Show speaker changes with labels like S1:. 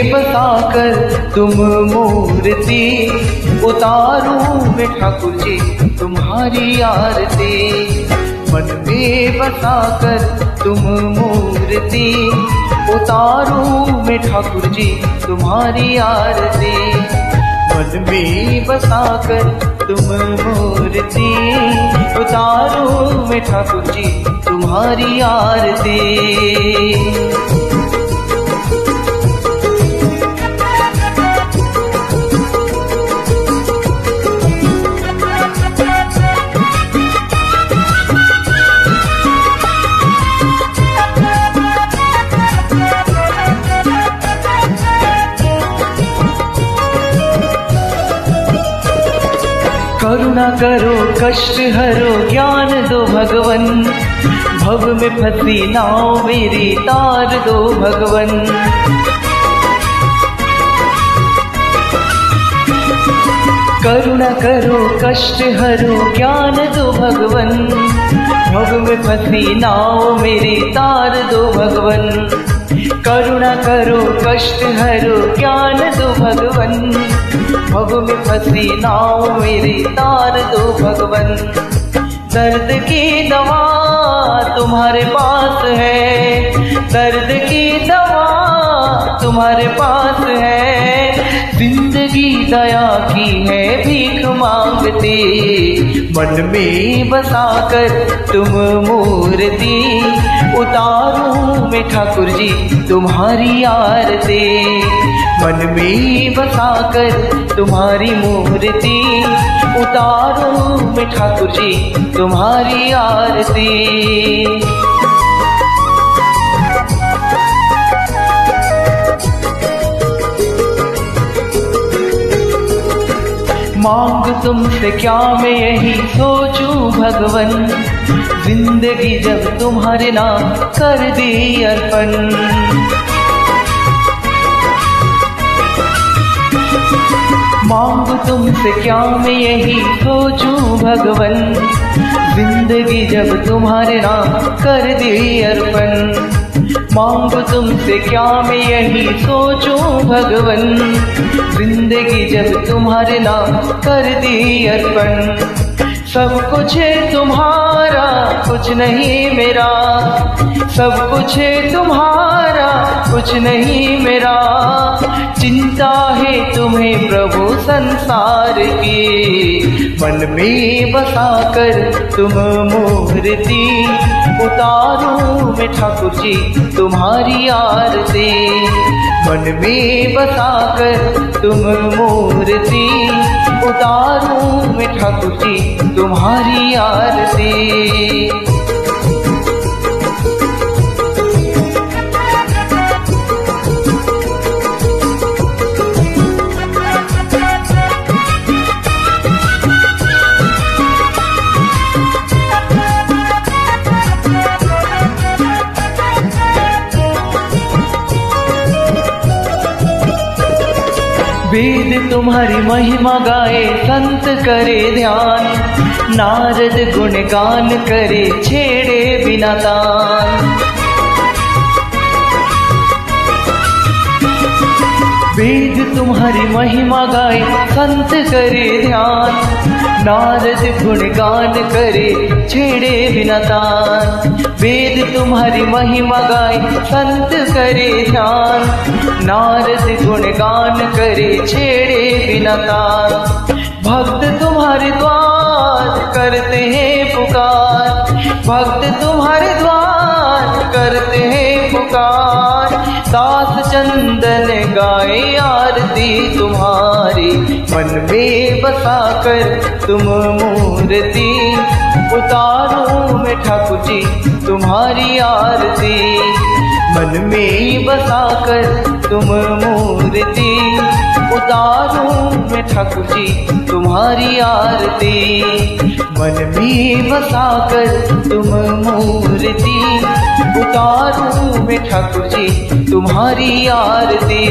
S1: में बसाकर तुम मूर्ति, उतारूं मैं ठाकुर जी तुम्हारी आरती। मन में बसाकर तुम मूर्ति, उतारूं मैं ठाकुर जी तुम्हारी आरती। मन में बसाकर तुम मूर्ति, उतारूं मैं ठाकुर जी तुम्हारी आरती। करुणा करो कष्ट हरो ज्ञान दो भगवन, भव में फंसी नाव मेरी तार दो भगवन। करुणा करो कष्ट हरो ज्ञान दो भगवन, भव में फंसी नाव मेरी तार दो भगवन। करुणा करो कष्ट हरो ज्ञान दो भगवन, भव में फंसी नाव मेरी तार दो भगवन। दर्द की दवा तुम्हारे पास है, दर्द की दवा तुम्हारे पास है। जिंदगी दया की है भीख मांगते, मन में बसाकर तुम मूर्ति, उतारूं मैं ठाकुर जी तुम्हारी आरती। मन में बसाकर तुम्हारी मूर्ति, उतारूं मैं ठाकुर जी तुम्हारी आरती। मांग तुमसे क्या मैं यही सोचूं भगवन, जिंदगी जब तुम्हारे नाम कर दी अर्पण। मांग तुमसे क्या मैं यही सोचूं भगवन, जिंदगी जब तुम्हारे नाम कर दी अर्पण। मांग तुमसे क्या मैं यही सोचूं भगवन, जिंदगी जब तुम्हारे नाम कर दी अर्पण। सब कुछ है तुम्हारा कुछ नहीं मेरा, सब कुछ है तुम्हारा कुछ नहीं मेरा। चिंता है तुम्हें प्रभु संसार की, मन में बसाकर तुम मूर्ति, उतारूं मैं ठाकुर जी तुम्हारी आरती। मन में बसाकर तुम मूर्ति, उतारूं मैं ठाकुर जी तुम्हारी आरती। वेद तुम्हारी महिमा गाए संत करे ध्यान, नारद गुणगान करे छेड़े बिना तान। वेद तुम्हारी महिमा गाए संत करे ध्यान, नारद गुणगान करे छेड़े बिना तान। वेद तुम्हारी महिमा गाए संत करे ध्यान, नारद गुणगान करे छेड़े बिना तान। भक्त तुम्हारे द्वार करते हैं पुकार, भक्त तुम्हारे द्वार करते हैं पुकार। दास चंदन गाए आरती तुम्हारी, मन में बसाकर तुम मूर्ति, उतारूं मैं ठाकुर जी तुम्हारी आरती। मन में बसाकर तुम मूर्ति, उतारूं मैं ठाकुर जी तुम्हारी आरती। मन में बसाकर तुम मूर्ति, उतारूं मैं ठाकुर जी तुम्हारी आरती।